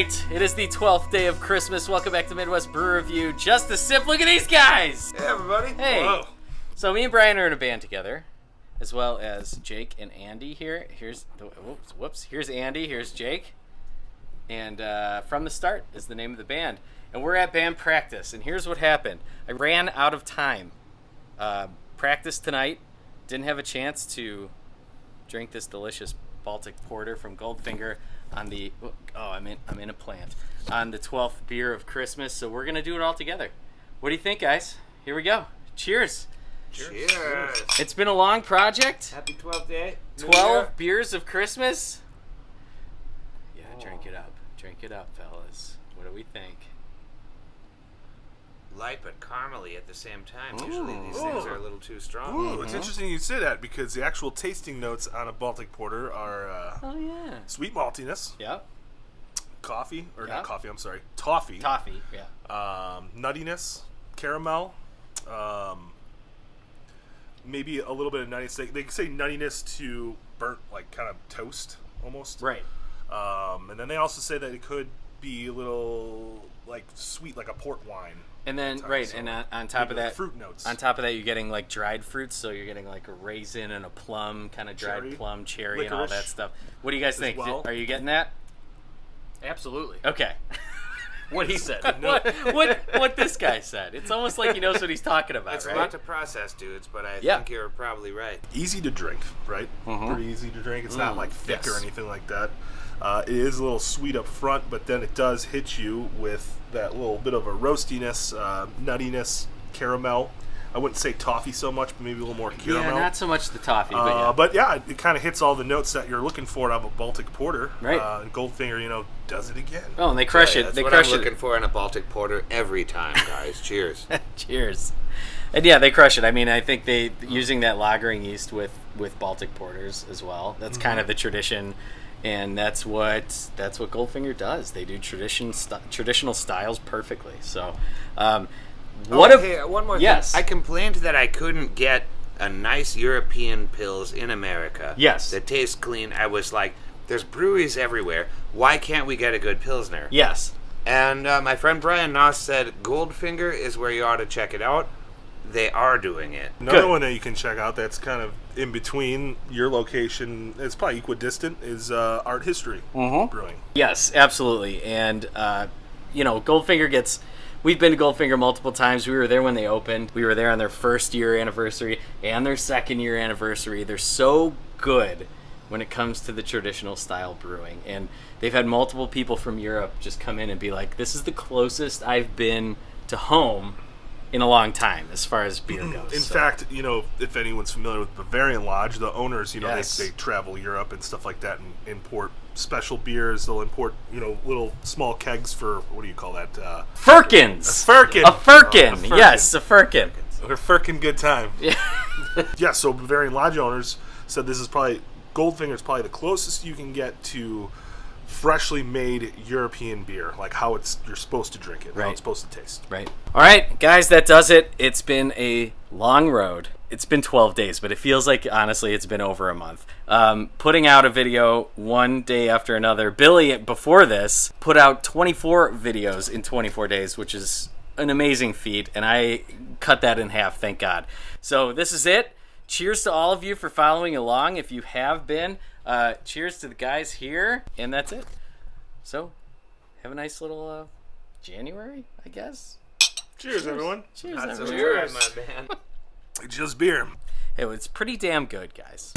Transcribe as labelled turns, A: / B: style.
A: right, it is the 12th day of Christmas. Welcome back to Midwest Brew Review. Just a sip. Look at these guys.
B: Hey, everybody.
A: Hey.
B: Hello.
A: So me and Brian are in a band together, as well as Jake and Andy here. Here's Here's Andy. Here's Jake. And From the Start is the name of the band. And we're at band practice. And here's what happened. I ran out of time. Practice tonight. Didn't have a chance to drink this delicious Baltic Porter from Goldfinger on the I'm in a plant on the 12th beer of Christmas. So we're gonna do it all together. What do you think, guys? Here we go. Cheers.
B: Cheers.
A: It's been a long project.
B: Happy 12th day.
A: 12 beers of Christmas. Yeah, drink it up. Drink it up, fellas. What do we think?
B: Light but caramely at the same time. Usually these things are a little too strong.
C: Ooh, it's interesting you say that because the actual tasting notes on a Baltic Porter are sweet maltiness, toffee, nuttiness, caramel, maybe a little bit of nuttiness. They say nuttiness to burnt, like kind of toast almost.
A: Right.
C: And then they also say that it could be a little like sweet, like a port wine.
A: And then,
C: so
A: and on top of that,
C: fruit notes.
A: On top of that, you're getting like dried fruits, so you're getting like a raisin and a plum, kind of dried
C: Cherry,
A: plum, cherry,
C: licorice
A: and all that stuff. What do you guys think?
C: well.
A: Are you getting that?
D: Absolutely.
A: Okay.
D: What he said.
A: What this guy said. It's almost like he knows what he's talking about,
B: It's
A: right?
B: a lot to process, dudes, but I think you're probably right.
C: Easy to drink, right? Pretty easy to drink. It's not like thick or
A: yes.
C: anything like that. It is a little sweet up front, but then it does hit you with that little bit of a roastiness, nuttiness, caramel. I wouldn't say toffee so much, but maybe a little more caramel.
A: Yeah, not so much the toffee, but
C: it kind of hits all the notes that you're looking for out of a Baltic Porter.
A: Right.
C: And Goldfinger, does it again.
A: Oh, and they crush it.
B: That's
A: They
B: what
A: crush
B: I'm
A: it.
B: looking for in a Baltic Porter every time, guys. Cheers.
A: Cheers. And yeah, they crush it. I mean, I think they using that lagering yeast with Baltic Porters as well. That's kind of the tradition, and that's what Goldfinger does. They do traditional styles perfectly. So,
B: One more
A: yes.
B: thing. I complained that I couldn't get a nice European Pils in America.
A: Yes.
B: That tastes clean. I was like, there's breweries everywhere. Why can't we get a good Pilsner?
A: Yes.
B: And my friend Brian Noss said Goldfinger is where you ought to check it out. They are doing it.
C: Another one that you can check out that's kind of in between your location, it's probably equidistant, is Art History Brewing.
A: Yes, absolutely. And, Goldfinger we've been to Goldfinger multiple times. We were there when they opened. We were there on their first year anniversary and their second year anniversary. They're so good when it comes to the traditional style brewing. And they've had multiple people from Europe just come in and be like, this is the closest I've been to home in a long time as far as beer goes.
C: In fact, if anyone's familiar with Bavarian Lodge, the owners,
A: Yes.
C: they travel Europe and stuff like that and import special beers. They'll import, little small kegs for, what do you call that?
A: Firkins!
C: A firkin!
A: A firkin!
C: A firkin.
A: Yes, a firkin.
C: A firkin good time.
A: Yeah.
C: Yeah, so Bavarian Lodge owners said this is probably, Goldfinger is probably the closest you can get to freshly made European beer, like how you're supposed to drink it, how it's supposed to taste.
A: Right. All right, guys, that does it. It's been a long road. It's been 12 days, but it feels like, honestly, it's been over a month. Putting out a video one day after another. Billy, before this, put out 24 videos in 24 days, which is an amazing feat, and I cut that in half, thank God. So this is it. Cheers to all of you for following along. If you have been, cheers to the guys here, and that's it. So, have a nice little January, I guess.
C: Cheers, everyone.
A: Cheers,
B: Not so
A: everyone.
B: good, my man.
C: Just beer.
A: Hey, well, it's pretty damn good, guys.